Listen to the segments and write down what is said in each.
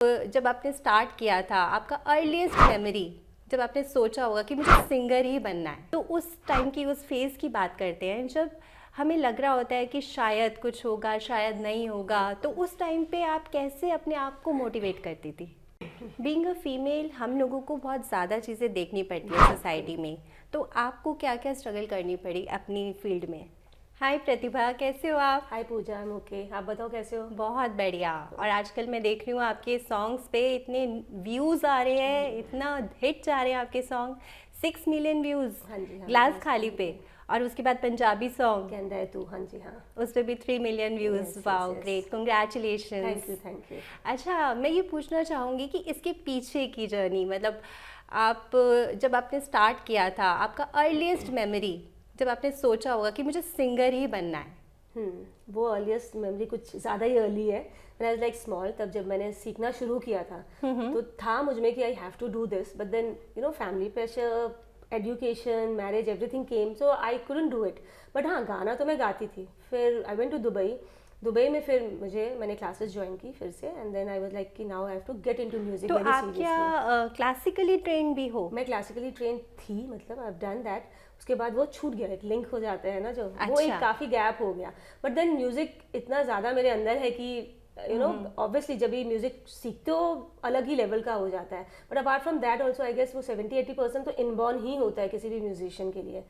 जब आपने स्टार्ट किया था, आपका अर्लीस्ट मेमोरी जब आपने सोचा होगा कि मुझे सिंगर ही बनना है, तो उस टाइम की, उस फेज़ की बात करते हैं जब हमें लग रहा होता है कि शायद कुछ होगा, शायद नहीं होगा, तो उस टाइम पे आप कैसे अपने आप को मोटिवेट करती थी? बीइंग अ फीमेल हम लोगों को बहुत ज़्यादा चीज़ें देखनी पड़ती है सोसाइटी में, तो आपको क्या क्या स्ट्रगल करनी पड़ी अपनी फील्ड में? हाय प्रतिभा, कैसे हो आप? हाय पूजा, आई एम ओके। आप बताओ कैसे हो? बहुत बढ़िया। और आजकल मैं देख रही हूँ आपके सॉन्ग्स पे इतने व्यूज़ आ रहे हैं, इतना हिट जा रहे हैं आपके सॉन्ग। 6 मिलियन व्यूज़ हाँ जी, हाँ, ग्लास ग्लास खाली खाली पे। पे। और उसके बाद पंजाबी सॉन्ग, कहता है तू, हाँ जी, हाँ। उस पे भी 3 million views. Yes yes wow, yes. Great, congratulations. Thank you thank you. अच्छा, मैं ये पूछना चाहूँगी कि इसके पीछे की जर्नी, मतलब आप जब आपने स्टार्ट किया था, आपका अर्लीस्ट मेमोरी जब आपने सोचा होगा कि मुझे सिंगर ही बनना है। वो अर्लीस्ट मेमोरी कुछ ज़्यादा ही अर्ली है। When I was like small, तब जब मैंने सीखना शुरू किया था तो था मुझ में कि I have to do this, but then family pressure, education, marriage, everything came, so I couldn't do it. But हाँ, गाना तो मैं गाती थी। फिर I went to Dubai. Dubai में फिर मैंने क्लासेस ज्वाइन की फिर से, and then I was like कि now I have to get into music तो वेरी आप क्या सीरियसली। क्लासिकली ट्रेंड भी हो? मैं क्लासिकली ट्रेन थी, मतलब आई हैव डन दैट। उसके बाद वो छूट गया, एक लिंक हो जाता है ना जो, वो अच्छा। एक काफ़ी गैप हो गया। बट देन म्यूज़िक इतना ज़्यादा मेरे अंदर है कि ऑब्वियसली जब भी म्यूज़िक सीखते हो अलग ही लेवल का हो जाता है। But apart from that also I guess वो 70-80% तो इनबॉर्न ही होता है किसी भी म्यूजिशियन के लिए।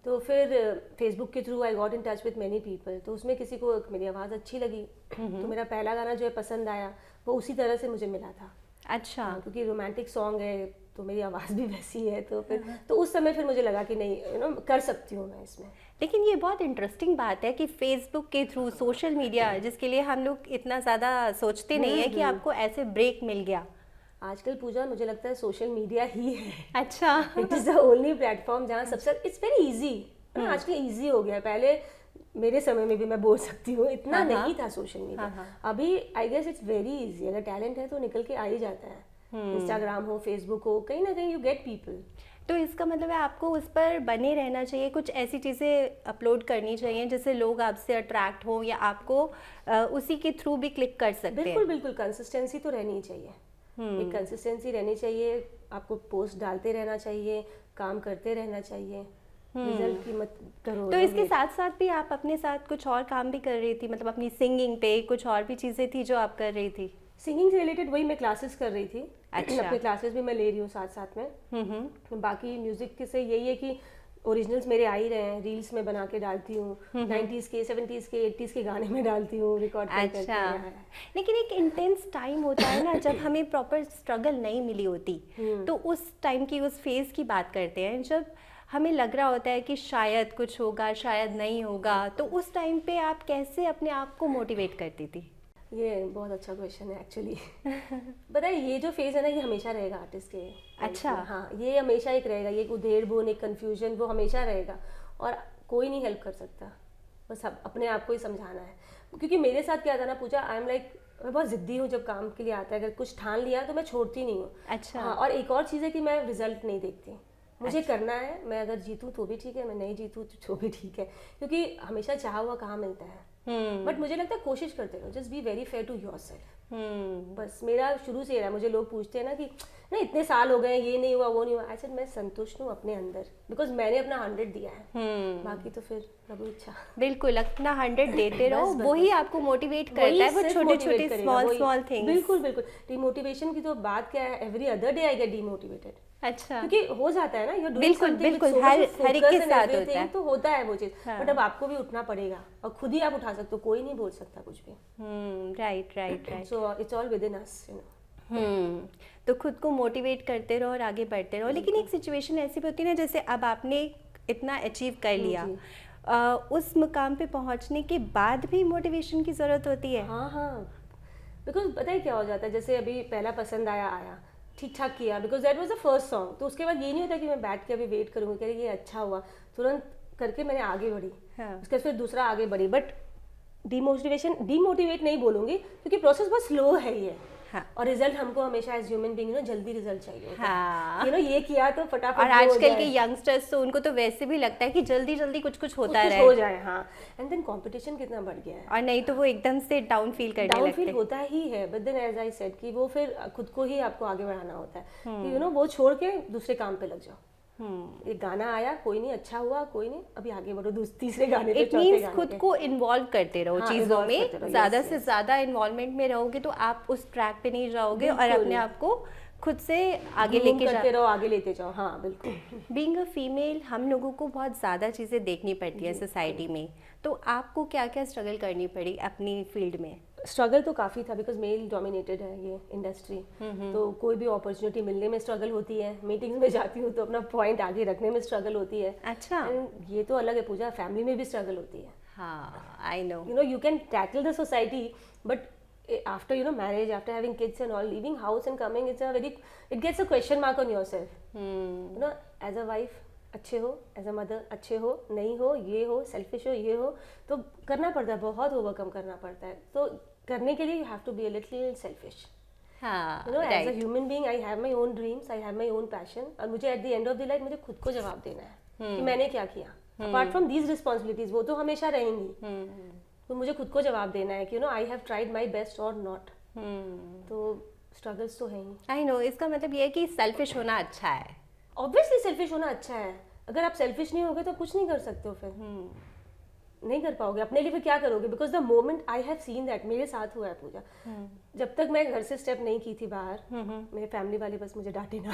तो फिर फेसबुक के through I got in touch with many people, तो उसमें किसी को मेरी आवाज़ अच्छी लगी, तो मेरा पहला गाना जो है पसंद आया, वो उसी तरह से मुझे मिला था। अच्छा। हाँ, क्योंकि रोमांटिक सॉन्ग है तो मेरी आवाज़ भी वैसी है, तो फिर तो उस समय फिर मुझे लगा कि नहीं, कर सकती हूँ मैं इसमें। लेकिन ये बहुत इंटरेस्टिंग बात है कि फेसबुक के थ्रू, सोशल मीडिया जिसके लिए हम लोग इतना ज़्यादा सोचते नहीं है, कि आपको ऐसे ब्रेक मिल गया। आजकल पूजा मुझे लगता है सोशल मीडिया ही है। अच्छा। It is the only platform जहाँ सबसे, इट्स वेरी इजी। आजकल इजी हो गया है। पहले मेरे समय में भी मैं बोल सकती हूँ इतना हाँ, नहीं था सोशल मीडिया। अभी I guess it's very easy, अगर टैलेंट है तो निकल के आ ही जाता है। इंस्टाग्राम हो, फेसबुक हो, कहीं ना कहीं यू गेट पीपल। तो इसका मतलब है आपको उस पर बने रहना चाहिए, कुछ ऐसी चीज़ें अपलोड करनी चाहिए जिससे लोग आपसे अट्रैक्ट हो, या आपको उसी के थ्रू भी क्लिक कर सकते हैं। बिल्कुल बिल्कुल, कंसिस्टेंसी तो रहनी ही चाहिए। एक कंसिस्टेंसी रहनी चाहिए, आपको पोस्ट डालते रहना चाहिए, काम करते रहना चाहिए, रिजल्ट की मत करो। तो इसके साथ साथ भी आप अपने साथ कुछ और काम भी कर रही थी, मतलब अपनी सिंगिंग पे कुछ और भी चीज़ें थी जो आप कर रही थी? सिंगिंग से रिलेटेड वही मैं क्लासेस कर रही थी। अच्छा। अपने क्लासेस भी मैं ले रही हूँ साथ साथ में। बाकी म्यूजिक से यही है कि ओरिजिनल्स मेरे आ ही रहे हैं, रील्स में बना के डालती हूँ, 90s के, 70s के, 80s के गाने में डालती हूँ, रिकॉर्ड करके। अच्छा। लेकिन एक इंटेंस टाइम होता है ना जब हमें प्रॉपर स्ट्रगल नहीं मिली होती, तो उस टाइम की, उस फेज़ की बात करते हैं जब हमें लग रहा होता है कि शायद कुछ होगा, शायद नहीं होगा, तो उस टाइम पे आप कैसे अपने आप को मोटिवेट करती थी? ये बहुत अच्छा क्वेश्चन है एक्चुअली। बताइए, ये जो फेज़ है ना, ये हमेशा रहेगा आर्टिस्ट के। अच्छा। हाँ, ये हमेशा एक रहेगा, ये एक उधेड़-बुन, एक कन्फ्यूजन, वो हमेशा रहेगा और कोई नहीं हेल्प कर सकता। बस अपने आप को ही समझाना है। क्योंकि मेरे साथ क्या था ना पूजा, आई एम लाइक, मैं बहुत ज़िद्दी हूँ जब काम के लिए आता है। अगर कुछ ठान लिया तो मैं छोड़ती नहीं हूँ। अच्छा। हाँ, और एक और चीज़ है कि मैं रिजल्ट नहीं देखती। मुझे करना है, मैं अगर जीतूँ तो भी ठीक है, मैं नहीं जीतूँ तो भी ठीक है, क्योंकि हमेशा चाहा हुआ कहाँ मिलता है। बट मुझे लगता है कोशिश करते रहो, just be very fair to yourself. बस मेरा शुरू से रहा। मुझे लोग पूछते हैं ना कि नहीं इतने साल हो गए, ये नहीं हुआ, वो नहीं हुआ, ऐसे मैं संतुष्ट हूँ अपने अंदर, बिकॉज मैंने अपना 100 दिया है। बाकी तो फिर प्रभु इच्छा। बिल्कुल, अपना 100 देते रहो, बस, वही आपको मोटिवेट करता है, वो छोटे छोटे स्मॉल थिंग्स। बिल्कुल बिल्कुल। डिमोटिवेशन की तो बात क्या है, every other day I get demotivated. अच्छा। क्योंकि हो जाता है ना, यू बिल्कुल बिल्कुल, हर एक के साथ होता है। तो होता है वो चीज़। बट अब आपको भी उठना पड़ेगा और खुद ही आप उठा सकते हो, कोई नहीं बोल सकता कुछ भी। Right right right. So it's all within us, तो खुद को मोटिवेट करते रहो और आगे बढ़ते रहो। लेकिन एक सिचुएशन ऐसी भी होती है ना, जैसे अब आपने इतना अचीव कर लिया, उस मुकाम पे पहुंचने के बाद भी मोटिवेशन की ज़रूरत होती है। हाँ हाँ, बिकॉज पता है क्या हो जाता है, जैसे अभी पहला पसंद आया, ठीक ठाक किया, because that was the first song. तो उसके बाद ये नहीं होता कि मैं बैठ के अभी वेट करूँगी कि ये अच्छा हुआ, तुरंत करके मैंने आगे बढ़ी। उसके बाद फिर दूसरा आगे बढ़ी। बट डिमोटिवेट नहीं बोलूँगी, क्योंकि प्रोसेस बहुत स्लो है ये। हाँ। और रिजल्ट हमको हमेशा एज ह्यूमन बीइंग जल्दी रिजल्ट चाहिए होता हाँ। है, ये किया तो फटाफट और वो हो आजकल जाए। के यंगस्टर्स तो उनको तो वैसे भी लगता है कि जल्दी जल्दी कुछ कुछ होता कुछ रहे हो जाए, हाँ। एंड देन कंपटीशन कितना बढ़ गया है, और नहीं तो वो एकदम से डाउन फील करने डाउन लगते फील हैं। होता ही है। But then as I said कि वो फिर खुद को ही आपको आगे बढ़ाना होता है कि वो छोड़ के दूसरे काम पे लग जाओ। एक गाना आया, कोई नहीं, अच्छा हुआ, कोई नहीं, अभी आगे बढ़ो तीसरे गाने पे, इट चौथे मीन्स गाने खुद पे। को इन्वॉल्व करते रहो हाँ, चीज़ों involve करते में, रहो, ज़्यादा yes, से yes. ज़्यादा इन्वॉल्वमेंट में रहोगे तो आप उस ट्रैक पे नहीं जाओगे और बिल्कुल। अपने आप को खुद से आगे Groom लेके करते रहो, आगे लेते जाओ, हाँ बिल्कुल। बीइंग अ फीमेल हम लोगों को बहुत ज़्यादा चीज़ें देखनी पड़ती है सोसाइटी में, तो आपको क्या क्या स्ट्रगल करनी पड़ी अपनी फील्ड में? स्ट्रगल तो काफ़ी था बिकॉज मेल डोमिनेटेड है ये इंडस्ट्री, तो कोई भी अपॉर्चुनिटी मिलने में स्ट्रगल होती है, मीटिंग्स में जाती हूँ तो अपना पॉइंट आगे रखने में स्ट्रगल होती है। अच्छा। एंड ये तो अलग है पूजा, फैमिली में भी स्ट्रगल होती है। हाँ, I know. You can tackle the society, but after marriage, after having kids and all, leaving house and coming, it gets a question mark on yourself. As a wife अच्छे हो, as a mother अच्छे हो, नहीं हो, ये हो, selfish हो, ये हो, तो करना पड़ता है, बहुत ओवरकम करना पड़ता है। तो करने के लिए you have to be a little selfish. As a human being I have my own dreams, I have my own passion, और मुझे at the end of the life मुझे खुद को जवाब देना है कि मैंने क्या किया। अपार्ट फ्रॉम दीज रिस्पॉन्सिबिलिटीज, वो तो हमेशा रहेंगी, तो मुझे खुद को जवाब देना है कि I have tried my best और नॉट। तो स्ट्रगल्स तो हैं ही। आई नो, इसका मतलब ये है कि सेल्फिश होना अच्छा है। ऑब्वियसली सेल्फिश होना अच्छा है, अगर आप सेल्फिश नहीं होगे तो कुछ नहीं कर सकते हो, फिर नहीं कर पाओगे अपने लिए, फिर क्या करोगे? Because the moment I have seen that, मेरे साथ हुआ है पूजा, जब तक मैं घर से स्टेप नहीं की थी बाहर, मेरे फैमिली वाले बस मुझे डांटे ना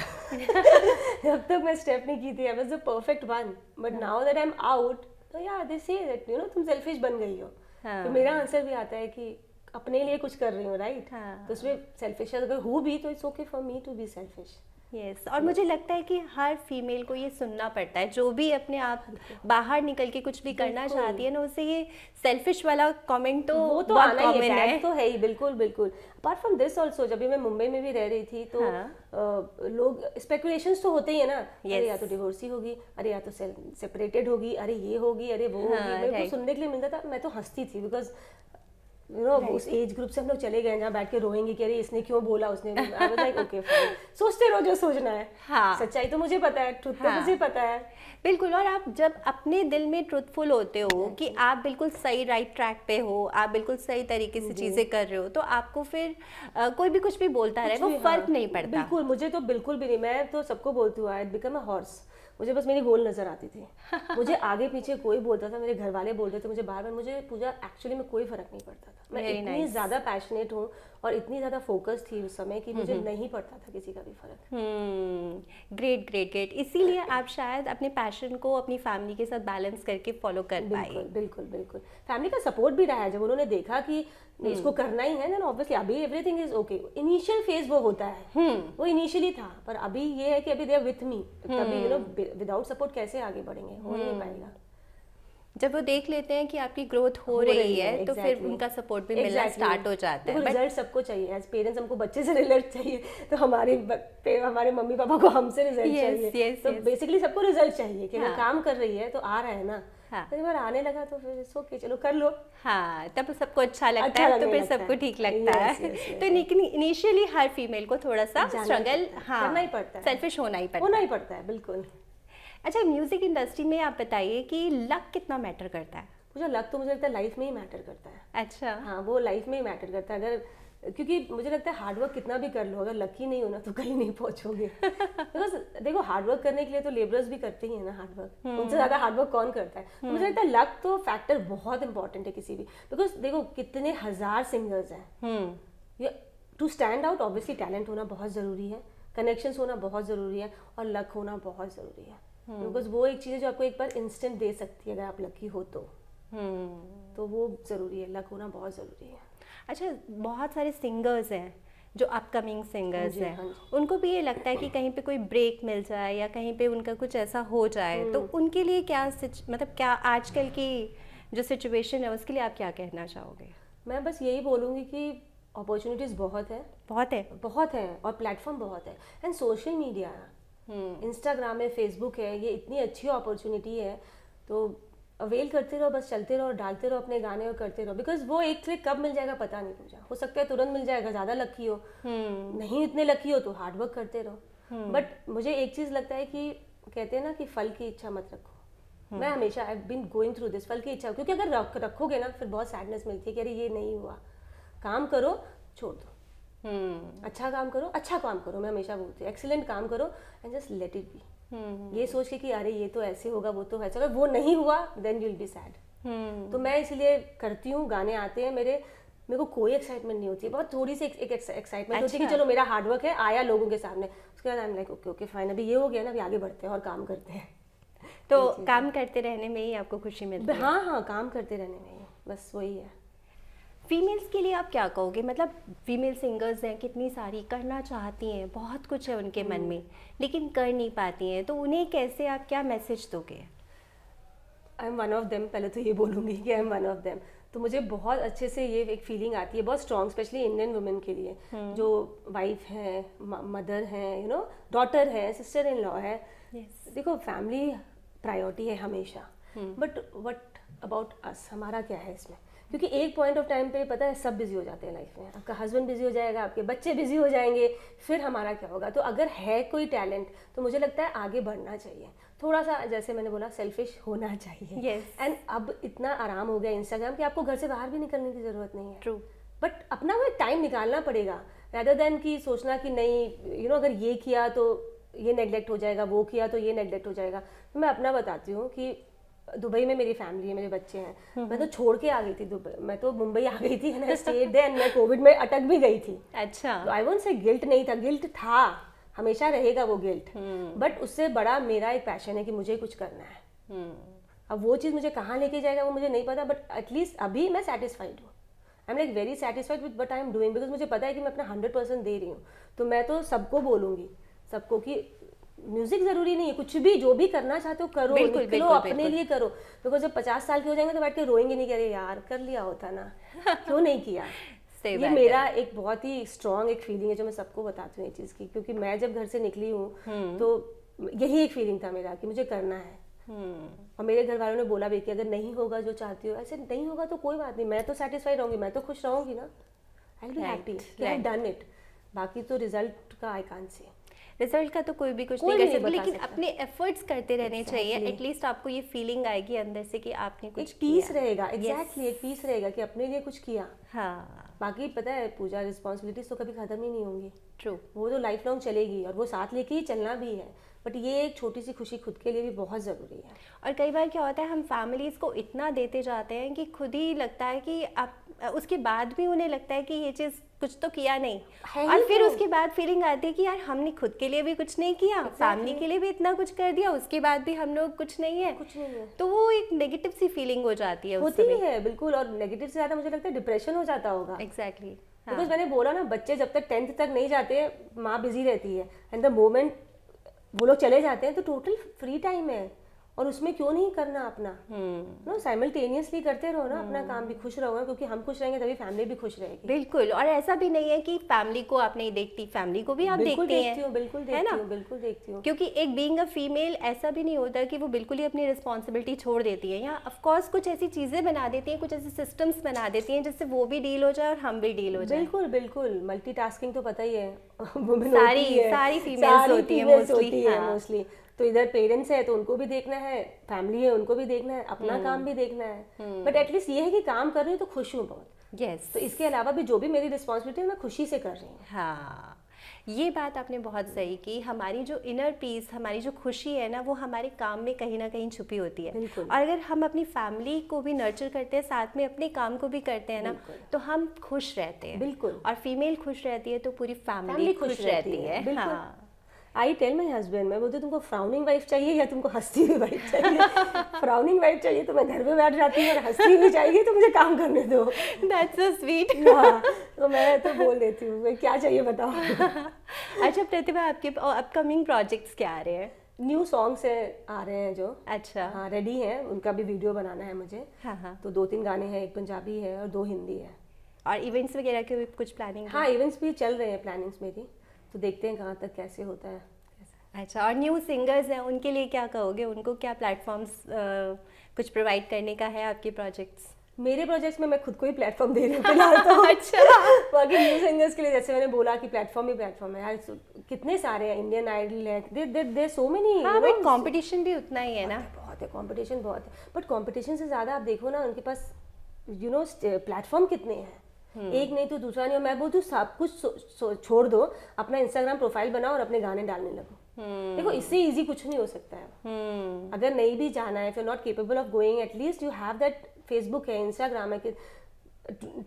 जब तक मैं स्टेप नहीं की थी, I was the perfect one, but now that I am out, तो या दे से दैट तुम सेल्फिश बन गई हो। तो मेरा आंसर भी आता है कि अपने लिए कुछ कर रही हूँ, राइट? तो उसमें सेल्फिश अगर हूँ भी तो it's okay for me to be selfish. Yes, और मुझे लगता है कि हर फीमेल को ये सुनना पड़ता है, जो भी अपने आप बाहर निकल के कुछ भी करना चाहती है ना, उसे ये सेल्फिश वाला कमेंट तो वो तो आना ही है, तो है ही, बिल्कुल बिल्कुल। अपार्ट फ्रॉम दिस ऑल्सो, जब भी मैं मुंबई में भी रह रही थी तो लोग स्पेकुलेशंस तो होते ही है ना, अरे या तो डिवोर्सी होगी, अरे या तो सेपरेटेड होगी, अरे ये होगी, अरे वो होगी। मेरे को सुनने के लिए मिलता था, मैं तो हंसती थी, बिकॉज उस एज ग्रुप से हम लोग चले गए जहाँ बैठ के रोएंगे कि अरे इसने क्यों बोला, उसने। आई वाज लाइक ओके फाइन, सोचते रहो जो सोचना है। हाँ, सच्चाई तो मुझे पता है, ट्रुथ तो मुझे पता है। बिल्कुल। और आप जब अपने दिल में ट्रुथफुल होते हो कि आप बिल्कुल सही राइट ट्रैक पे हो, आप बिल्कुल सही तरीके से चीजें कर रहे हो, तो आपको फिर कोई भी कुछ भी बोलता रहे, वो फर्क नहीं पड़ता। बिल्कुल, मुझे तो बिल्कुल भी नहीं, मैं तो सबको बोलती हूँ आई बिकम अ हॉर्स। मुझे बस मेरी गोल नजर आती थी मुझे आगे पीछे कोई बोलता था, मेरे घर वाले बोलते थे मुझे बार बार, मुझे पूजा एक्चुअली में कोई फर्क नहीं पड़ता था। मैं इतनी ज़्यादा पैशनेट हूँ और इतनी ज़्यादा फोकस थी उस समय कि मुझे नहीं पड़ता था किसी का भी फर्क। Great great great. इसीलिए आप शायद अपने पैशन को अपनी फैमिली के साथ बैलेंस करके फॉलो कर पाए। बिल्कुल बिल्कुल बिल्कुल। फैमिली का सपोर्ट भी रहा है, जब उन्होंने देखा कि इसको करना ही है ना, ऑब्वियसली अभी everything is okay. Initial phase वो होता है, वो इनिशियली था, पर अभी ये है कि अभी दे आर विथ मी। तभी विदाउट सपोर्ट कैसे आगे बढ़ेंगे, हो ही नहीं पाएगा। जब वो देख लेते हैं कि आपकी ग्रोथ हो रही है तो फिर उनका सपोर्ट भी मिलना स्टार्ट हो जाता है। रिजल्ट सबको चाहिए, एज पेरेंट्स हमको बच्चे से रिजल्ट चाहिए, तो हमारे मम्मी पापा को हमसे रिजल्ट चाहिए। तो बेसिकली सबको रिजल्ट चाहिए कि अगर काम कर रही है तो आ रहा है ना। कई बार आने लगा तो फिर ओके चलो कर लो, हाँ, तब सबको अच्छा लगता है, तो फिर सबको ठीक लगता है। तो इनिशियली हर फीमेल को थोड़ा सा स्ट्रगल करना ही पड़ता है, सेल्फिश होना ही पड़ता है। बिल्कुल। अच्छा, म्यूजिक इंडस्ट्री में आप बताइए कि लक कितना मैटर करता है? मुझे लक तो मुझे लगता है लाइफ में ही मैटर करता है। अच्छा। हाँ, वो लाइफ में ही मैटर करता है। अगर क्योंकि मुझे लगता है हार्डवर्क कितना भी कर लो, अगर लकी नहीं होना तो कहीं नहीं पहुंचोगे। बिकॉज देखो, हार्डवर्क करने के लिए तो लेबरर्स भी करते ही है ना हार्डवर्क, उनसे ज्यादा हार्डवर्क कौन करता है। तो मुझे लगता है लक तो फैक्टर बहुत इंपॉर्टेंट है किसी भी। बिकॉज देखो कितने हजार सिंगर्स हैं, to stand out obviously talent होना बहुत जरूरी है, कनेक्शंस होना बहुत जरूरी है, और लक होना बहुत जरूरी है। बिकॉज वो एक चीज है जो आपको एक बार इंस्टेंट दे सकती है, अगर आप लकी हो तो वो जरूरी है, लक होना बहुत जरूरी है। अच्छा, बहुत सारे सिंगर्स हैं जो अपकमिंग सिंगर्स हैं, उनको भी ये लगता है कि कहीं पे कोई ब्रेक मिल जाए या कहीं पे उनका कुछ ऐसा हो जाए, तो उनके लिए क्या मतलब क्या आजकल की जो सिचुएशन है उसके लिए आप क्या कहना चाहोगे? मैं बस यही बोलूँगी कि अपॉर्चुनिटीज़ बहुत है और प्लेटफॉर्म बहुत है। एंड सोशल मीडिया, इंस्टाग्राम है, फेसबुक है, ये इतनी अच्छी अपॉर्चुनिटी है, तो अवेल करते रहो, बस चलते रहो, डालते रहो अपने गाने और करते रहो, बिकॉज वो एक क्लिक कब मिल जाएगा पता नहीं पूजा, हो सकता है तुरंत मिल जाएगा, ज़्यादा लकी हो, नहीं इतने लकी हो तो हार्ड वर्क करते रहो। बट मुझे एक चीज़ लगता है कि कहते हैं ना कि फल की इच्छा मत रखो। मैं हमेशा I been going through this, फल की इच्छा, क्योंकि अगर रखोगे ना फिर बहुत सैडनेस मिलती है कि अरे ये नहीं हुआ। काम करो, छोड़ दो, अच्छा काम करो, अच्छा काम करो, मैं हमेशा बोलती हूँ एक्सीलेंट काम करो and just let it be. ये सोच के कि अरे ये तो ऐसे होगा, वो तो ऐसा होगा, वो नहीं हुआ then you will be sad. तो मैं इसलिए करती हूँ, गाने आते हैं मेरे को कोई एक्साइटमेंट नहीं होती है, बहुत थोड़ी सी एक एक्साइटमेंट होती है कि चलो मेरा हार्डवर्क है आया लोगों के सामने, उसके बाद I am like okay okay fine, अभी ये हो गया ना, अभी आगे बढ़ते हैं और काम करते हैं। तो काम करते रहने में ही आपको खुशी मिलती है? हाँ, काम करते रहने में ही, बस वही है। फीमेल्स के लिए आप क्या कहोगे? मतलब फीमेल सिंगर्स हैं, कितनी सारी करना चाहती हैं, बहुत कुछ है उनके मन में लेकिन कर नहीं पाती हैं, तो उन्हें कैसे आप क्या मैसेज दोगे? I am one of them, पहले तो ये बोलूँगी कि I am one of them. तो मुझे बहुत अच्छे से ये एक फीलिंग आती है, बहुत स्ट्रॉन्ग, स्पेशली इंडियन वुमेन के लिए, जो वाइफ है, मदर है, डॉटर है, सिस्टर इन लॉ है। देखो फैमिली प्रायोरिटी है हमेशा, बट व्हाट अबाउट अस, हमारा क्या है इसमें? क्योंकि एक पॉइंट ऑफ टाइम पे पता है सब बिजी हो जाते हैं लाइफ में, आपका हस्बैंड बिजी हो जाएगा, आपके बच्चे बिजी हो जाएंगे, फिर हमारा क्या होगा? तो अगर है कोई टैलेंट तो मुझे लगता है आगे बढ़ना चाहिए, थोड़ा सा जैसे मैंने बोला सेल्फिश होना चाहिए। एंड अब इतना आराम हो गया इंस्टाग्राम कि आपको घर से बाहर भी निकलने की जरूरत नहीं है। ट्रू। बट अपना वो टाइम निकालना पड़ेगा, rather देन कि सोचना कि नहीं अगर ये किया तो ये नेग्लेक्ट हो जाएगा, वो किया तो ये नेग्लेक्ट हो जाएगा। तो मैं अपना बताती हूँ कि दुबई में मेरी फैमिली है, मेरे बच्चे हैं, मैं तो छोड़ के आ गई थी दुबई, मैं तो मुंबई आ गई थी and I stayed there, and मैं कोविड में अटक भी गई थी। अच्छा। तो आई वोंट से गिल्ट नहीं था, गिल्ट था, हमेशा रहेगा वो गिल्ट, बट उससे बड़ा मेरा एक पैशन है कि मुझे कुछ करना है। अब वो चीज़ मुझे कहाँ लेके जाएगा वो मुझे नहीं पता, बट एटलीस्ट अभी मैं सेटिस्फाइड हूँ, I am like very satisfied with what I am doing, because मुझे पता है कि मैं अपना 100% दे रही हूँ। तो मैं तो सबको बोलूँगी, सबको कि म्यूजिक जरूरी नहीं है, कुछ भी जो भी करना चाहते हो करो, निकलो, अपने लिए करो, बिकॉज जब 50 साल के हो जाएंगे तो बैठ के रोएंगे नहीं कि अरे यार कर लिया होता ना, क्यों नहीं किया। ये मेरा एक बहुत ही स्ट्रॉन्ग एक फीलिंग है जो मैं सबको बताती हूँ ये चीज़ की, क्योंकि मैं जब घर से निकली हूँ तो यही एक फीलिंग था मेरा कि मुझे करना है। और मेरे घर वालों ने बोला भी कि अगर नहीं होगा जो चाहती हो, ऐसे नहीं होगा तो कोई बात नहीं, मैं तो सेटिस्फाइड रहूँगी, मैं तो खुश रहूँगी ना, आई विल बी हैप्पी कि आई हैव डन इट। बाकी तो रिजल्ट का आई कांट से, रिजल्ट का तो कोई भी कुछ नहीं कर सकता, लेकिन अपने एफर्ट्स करते रहने चाहिए। एटलीस्ट आपको ये फीलिंग आएगी अंदर से कि आपने कुछ एक पीस रहेगा, एग्जैक्टली एक पीस रहेगा कि अपने लिए कुछ किया। हाँ, बाकी पता है पूजा, रिस्पॉन्सिबिलिटीज तो कभी खत्म ही नहीं होंगी, ट्रू, वो तो लाइफ लॉन्ग चलेगी और वो साथ लेके ही चलना भी है, बट ये एक छोटी सी खुशी खुद के लिए भी बहुत ज़रूरी है। और कई बार क्या होता है हम फैमिलीज़ को इतना देते जाते हैं कि खुद ही लगता है कि आप उसके बाद भी उन्हें लगता है कि ये चीज़ कुछ तो किया नहीं, और फिर उसके बाद फीलिंग आती है कि यार हमने खुद के लिए भी कुछ नहीं किया, फैमिली के लिए भी इतना कुछ कर दिया, उसके बाद भी हम लोग कुछ नहीं है, तो वो एक नेगेटिव सी फीलिंग हो जाती है, होती है बिल्कुल। और नेगेटिव से ज़्यादा मुझे लगता है डिप्रेशन हो जाता होगा। एग्जैक्टली, बिकॉज मैंने बोला ना, बच्चे जब तक 10th तक नहीं जाते माँ बिजी रहती है, एंड द मोमेंट वो लोग चले जाते हैं तो टोटल फ्री टाइम है, और उसमें क्यों नहीं करना अपना, नो साइमल्टेनियसली करते रहो ना अपना काम भी, खुश रहो, क्योंकि हम खुश रहेंगे तभी फैमिली भी खुश रहेगी। बिल्कुल। और ऐसा भी नहीं है कि फैमिली को आप नहीं देखती, फैमिली को भी आप देखती हैं, बिल्कुल देखती हूँ, बिल्कुल देखती हूँ, क्योंकि एक बीइंग अ फीमेल ऐसा भी नहीं होता कि वो बिल्कुल ही अपनी रिस्पॉन्सिबिलिटी छोड़ देती है, या ऑफ कोर्स कुछ ऐसी चीजें बना देती हैं, कुछ ऐसे सिस्टम्स बना देती हैं जिससे वो भी डील हो जाए और हम भी डील हो जाए। बिल्कुल बिल्कुल, मल्टीटास्किंग तो पता ही है, सारी फीमेल्स होती है मोस्टली। तो इधर पेरेंट्स है तो उनको भी देखना है, फैमिली है उनको भी देखना है, अपना काम भी देखना है, बट एटलीस्ट ये है कि काम कर रही हूँ तो खुश हूँ बहुत। यस। तो इसके अलावा भी जो भी मेरी रिस्पॉन्सिबिलिटी है मैं खुशी से कर रही हूँ। हाँ, ये बात आपने बहुत सही की। हमारी जो इनर पीस, हमारी जो खुशी है ना, वो हमारे काम में कहीं ना कहीं छुपी होती है। और अगर हम अपनी फैमिली को भी नर्चर करते हैं, साथ में अपने काम को भी करते हैं ना, तो हम खुश रहते हैं। बिल्कुल। और फीमेल खुश रहती है तो पूरी फैमिली खुश रहती है। हाँ। आई टेल माई हस्बैंड, मैं बोलती हूँ तुमको फ्राउनिंग वाइफ चाहिए या तुमको हंसती हुई वाइफ चाहिए? फ्राउनिंग वाइफ चाहिए तो मैं घर पे बैठ जाती हूँ, और हंसती हुई चाहिए तो मुझे काम करने दो। That's so sweet. तो मैं तो बोल देती हूँ, मैं क्या चाहिए बताओ। अच्छा प्रतिभा, आपके अपकमिंग प्रोजेक्ट्स क्या आ रहे हैं? न्यू सॉन्ग्स आ रहे हैं जो, अच्छा, हाँ रेडी हैं, उनका भी वीडियो बनाना है मुझे। हाँ। तो 2-3 गाने हैं, एक पंजाबी है और 2 हिंदी है। और इवेंट्स वगैरह के भी कुछ प्लानिंग? हाँ, इवेंट्स भी चल रहे हैं, प्लानिंग्स मेरी, तो देखते हैं कहाँ तक कैसे होता है। अच्छा, और न्यू सिंगर्स हैं उनके लिए क्या कहोगे? उनको क्या प्लेटफॉर्म्स कुछ प्रोवाइड करने का है आपके प्रोजेक्ट्स? मेरे प्रोजेक्ट्स में मैं खुद को ही प्लेटफॉर्म दे रही हूँ फिलहाल तो। अच्छा। बाकी न्यू सिंगर्स के लिए जैसे मैंने बोला कि प्लेटफॉर्म ही प्लेटफॉर्म है यार, कितने सारे हैं, इंडियन आइडल है, देयर सो मेनी। हाँ, बट कंपटीशन भी उतना ही है ना। बहुत है, कंपटीशन बहुत है, बट कंपटीशन से ज़्यादा आप देखो ना उनके पास प्लेटफॉर्म कितने हैं। एक नहीं तो दूसरा नहीं, और मैं बोलती हूँ सब कुछ छोड़ दो, अपना इंस्टाग्राम प्रोफाइल बनाओ और अपने गाने डालने लगो। देखो इससे इजी कुछ नहीं हो सकता है। अगर नहीं भी जाना है, if you not capable of going, at least you have that, Facebook है, इंस्टाग्राम है,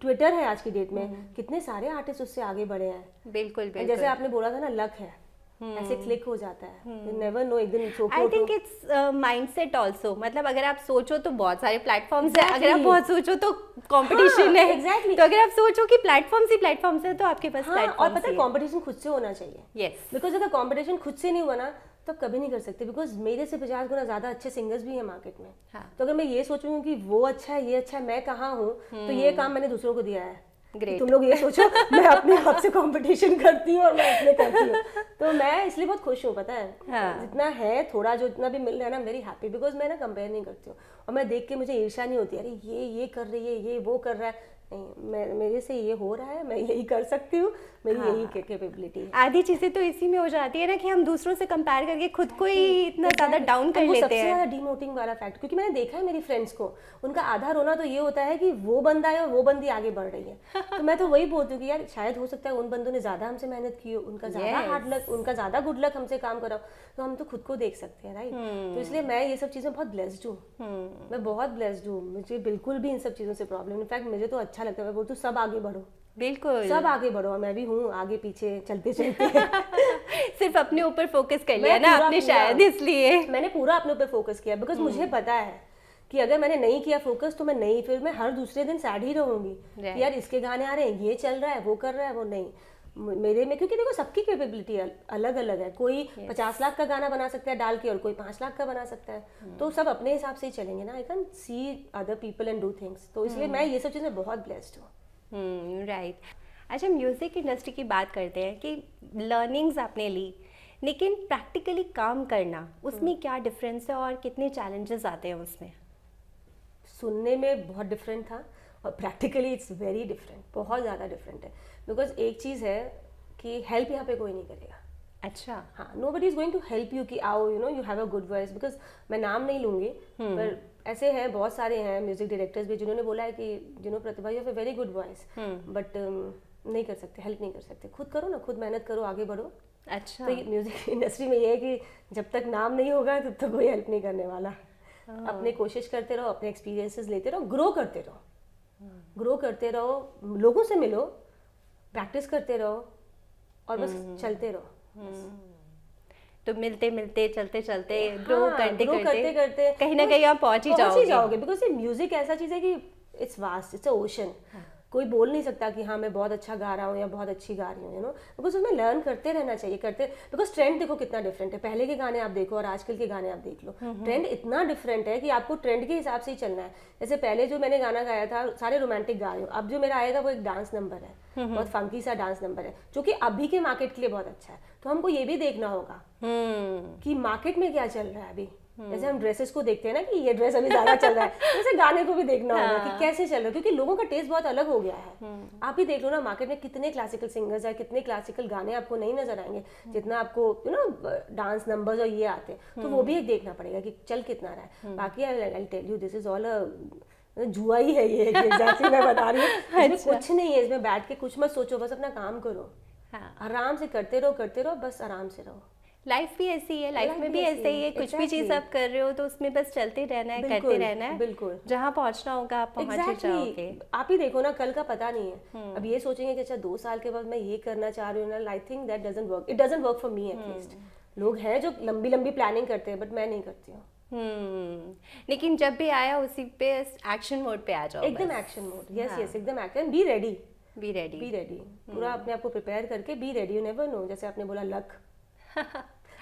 ट्विटर है आज की डेट में, कितने सारे आर्टिस्ट उससे आगे बढ़े हैं। बिल्कुल बिल्कुल। जैसे आपने बोला था ना, लक है, ऐसे क्लिक हो जाता है, यू नेवर नो, एक दिन I think it's mindset also. मतलब अगर आप सोचो तो बहुत सारे प्लेटफॉर्म्स हैं, अगर आप बहुत सोचो तो कंपटीशन है। एग्जैक्टली। तो अगर आप सोचो कि प्लेटफॉर्म्स ही प्लेटफॉर्म्स है तो आपके पास और प्लेटफॉर्म्स पता है कंपटीशन खुद से होना चाहिए। यस। बिकॉज अगर कंपटीशन खुद से नहीं हुआ ना, तब कभी नहीं कर सकते। बिकॉज मेरे से 50 गुना ज्यादा अच्छे सिंगर्स भी हैं मार्केट में। हाँ। तो अगर मैं ये सोचूंगी कि वो अच्छा है, ये अच्छा है, मैं कहाँ हूँ, तो ये काम मैंने दूसरों को दिया है। Great. तुम लोग ये सोचो मैं अपने आप से कंपटीशन करती हूँ और मैं अपने करती हूँ, तो मैं इसलिए बहुत खुश हूँ, पता है। हाँ। जितना है थोड़ा, जो इतना भी मिल रहा है ना, वेरी हैप्पी, बिकॉज मैं ना कंपेयर नहीं करती हूँ, और मैं देख के मुझे ईर्ष्या नहीं होती, अरे ये कर रही है, ये वो कर रहा है, नहीं, मेरे से ये हो रहा है, मैं यही कर सकती हूँ, मेरी यही कैपेबिलिटी है। आधी चीजें तो इसी में हो जाती है ना कि हम दूसरों से कंपेयर करके खुद को ही इतना ज्यादा डाउन कर लेते सबसे हैं। ज्यादा डिमोटिंग वाला फैक्ट, क्योंकि मैंने देखा है मेरी फ्रेंड्स को, उनका आधा रोना तो ये होता है कि वो बंदा है और वो बंदी आगे बढ़ रही है। तो मैं तो वही बोलती हूँ कि यार शायद हो सकता है उन बंदों ने ज्यादा हमसे मेहनत की हो, उनका ज्यादा हार्ड लक, उनका ज्यादा गुड लक हमसे काम करा, तो हम तो खुद को देख सकते हैं, राइट। तो इसलिए मैं ये सब चीजें बहुत ब्लेस्ड हूँ, मैं बहुत ब्लेस्ड हूँ, मुझे बिल्कुल भी इन सब चीजों से प्रॉब्लम, इनफैक्ट मुझे तो अच्छा लगता है, मैं बोलती हूँ सब आगे बढ़ो, बिल्कुल सब आगे बढ़ो, और मैं भी हूँ आगे पीछे चलते चलते। सिर्फ अपने ऊपर फोकस कर लिया ना आपने, शायद इसलिए मैंने पूरा अपने ऊपर फोकस किया, बिकॉज मुझे पता है कि अगर मैंने नहीं किया फोकस तो मैं नहीं, फिर मैं हर दूसरे दिन सैड ही रहूंगी कि यार इसके गाने आ रहे हैं, ये चल रहा है, वो कर रहा है, वो नहीं मेरे में, क्योंकि देखो सबकी कैपेबिलिटी अलग अलग है, कोई 50 लाख का गाना बना सकता है डाल के और कोई 5 लाख का बना सकता है, तो सब अपने हिसाब से ही चलेंगे ना। I can see other people and do things, तो इसलिए मैं ये सब चीज़ें बहुत ब्लेस्ड हूँ। राइट। अच्छा, म्यूज़िक इंडस्ट्री की बात करते हैं कि लर्निंग्स आपने ली, लेकिन प्रैक्टिकली काम करना उसमें क्या डिफरेंस है और कितने चैलेंजेस आते हैं उसमें? सुनने में बहुत डिफरेंट था और प्रैक्टिकली इट्स वेरी डिफरेंट, बहुत ज़्यादा डिफरेंट है। बिकॉज एक चीज़ है कि हेल्प यहाँ पे कोई नहीं करेगा। अच्छा। हाँ, nobody is going to help you कि आओ you have a good voice, because मैं नाम नहीं लूँगी, पर ऐसे हैं बहुत सारे हैं म्यूजिक डायरेक्टर्स भी जिन्होंने बोला है कि Pratibha you have a very good voice, but नहीं कर सकते, हेल्प नहीं कर सकते, खुद करो ना, खुद मेहनत करो, आगे बढ़ो। अच्छा। तो म्यूजिक इंडस्ट्री में ये है कि जब तक नाम नहीं होगा तब तक कोई हेल्प नहीं करने वाला। अपने कोशिश करते रहो, अपने एक्सपीरियंसेस लेते रहो, ग्रो करते रहो, लोगों से मिलो, प्रैक्टिस करते रहो और बस चलते रहो। तो मिलते मिलते चलते चलते ग्रो करते करते कहीं ना कहीं आप पहुंच ही जाओगे। बिकॉज ये म्यूजिक ऐसा चीज़ है कि its vast, it's a ocean. कोई बोल नहीं सकता कि हाँ मैं बहुत अच्छा गा रहा हूँ या बहुत अच्छी गा रही हूँ, बिकॉज उसमें लर्न करते रहना चाहिए, बिकॉज ट्रेंड देखो कितना डिफरेंट है, पहले के गाने आप देखो और आजकल के गाने आप देख लो, ट्रेंड इतना डिफरेंट है कि आपको ट्रेंड के हिसाब से ही चलना है। जैसे पहले जो मैंने गाना गाया था सारे रोमांटिक गा रही हूँ, अब जो मेरा आएगा वो एक डांस नंबर है, बहुत फंकी सा डांस नंबर है, जो कि अभी के मार्केट के लिए बहुत अच्छा है। तो हमको ये भी देखना होगा कि मार्केट में क्या चल रहा है अभी। जैसे हम ड्रेसेस को देखते हैं ना कि ये ड्रेस अभी ज्यादा चल रहा है, वैसे गाने को भी देखना होगा कि कैसे चल रहा है, क्योंकि लोगों का टेस्ट बहुत अलग हो गया है। आप ही देख लो ना, मार्केट में कितने क्लासिकल सिंगर्स है, कितने क्लासिकल गाने आपको नहीं नजर आएंगे जितना आपको डांस नंबर्स और ये आते हैं, तो वो भी एक देखना पड़ेगा कि चल कितना रहा है। बाकी I tell you this is all जुआ ही है ये, एग्जैक्टली मैं बता रही हूँ। इसमें कुछ नहीं है, इसमें बैठ के कुछ मत सोचो, बस अपना काम करो, आराम से करते रहो, बस आराम से रहो। लाइफ भी ऐसी है, लाइफ में भी ऐसे ही है, कुछ भी चीज आप कर रहे हो तो उसमें बस चलते रहना है, करते रहना है, बिल्कुल जहाँ पहुँचना होगा आप पहुँच ही जाओगे। आप ही देखो ना, कल का पता नहीं है, अब ये सोचेंगे कि अच्छा 2 साल के बाद मैं ये करना चाह रही हूँ ना, I think that doesn't work, it doesn't work for me at least. लोग हैं जो लंबी लंबी प्लानिंग करते हैं, बट मैं नहीं करती हूँ। लेकिन जब भी आया उसी पे एक्शन मोड पे आ जाओ, एकदम एक्शन मोड, यस एकदम action, be ready, be ready पूरा अपने आप को प्रिपेयर करके be ready, you never know, जैसे आपने बोला लक।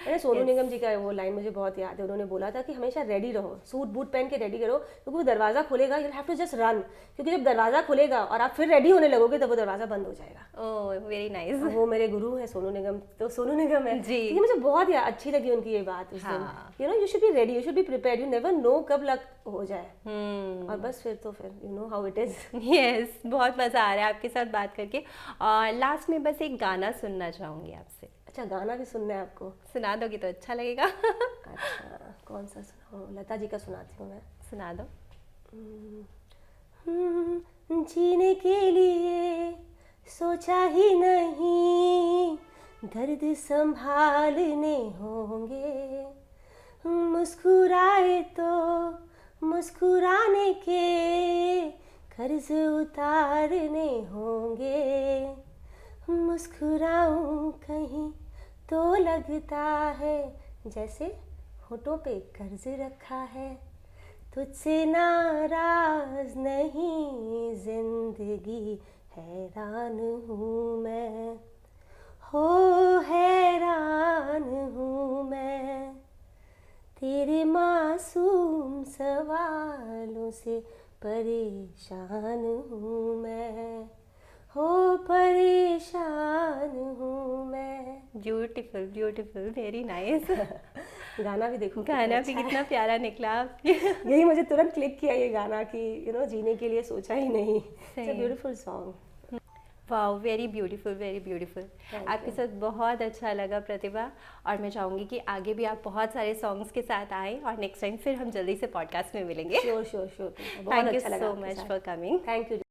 मैंने सोनू निगम जी का वो लाइन मुझे बहुत याद है, उन्होंने बोला था कि हमेशा रेडी रहो, सूट बूट पहन के रेडी करो, क्योंकि वो दरवाज़ा खुलेगा, you have to just run, क्योंकि जब दरवाज़ा खुलेगा और आप फिर रेडी होने लगोगे तब वो दरवाज़ा बंद हो जाएगा। Oh very nice. वो मेरे गुरु है सोनू निगम, तो सोनू निगम है जी। ये मुझे बहुत अच्छी लगी उनकी ये बात उस दिन, you know you should be ready, you should be prepared, you never know कब लक हो जाए। और बस फिर तो फिर you know how it is. Yes, बहुत मज़ा आ रहा है आपके साथ बात करके। और लास्ट में बस एक गाना सुनना चाहूँगी आपसे। अच्छा, गाना भी सुनना है आपको? सुना दोगी तो अच्छा लगेगा। अच्छा, कौन सा सुनाऊं? लता जी का सुनाती हूँ मैं। सुना दो। जीने के लिए सोचा ही नहीं, दर्द संभालने होंगे, मुस्कुराए तो मुस्कुराने के कर्ज उतारने होंगे, मुस्कुराऊं कहीं तो लगता है जैसे होठों पे कर्ज रखा है, तुझसे नाराज नहीं जिंदगी, हैरान हूँ मैं, हो हैरान हूँ मैं, तेरे मासूम सवालों से परेशान हूँ मैं, हो परेशान हूँ मैं। Beautiful beautiful, very nice. गाना भी देखो, गाना भी कितना प्यारा निकला। यही मुझे तुरंत क्लिक किया ये गाना कि यू नो जीने के लिए सोचा ही नहीं। It's a beautiful song. Wow, very beautiful very beautiful. आपके साथ बहुत अच्छा लगा प्रतिभा, और मैं चाहूँगी कि आगे भी आप बहुत सारे सॉन्ग्स के साथ आएँ, और नेक्स्ट टाइम फिर हम जल्दी से पॉडकास्ट में मिलेंगे। Sure sure sure. Thank you so much for coming. Thank you.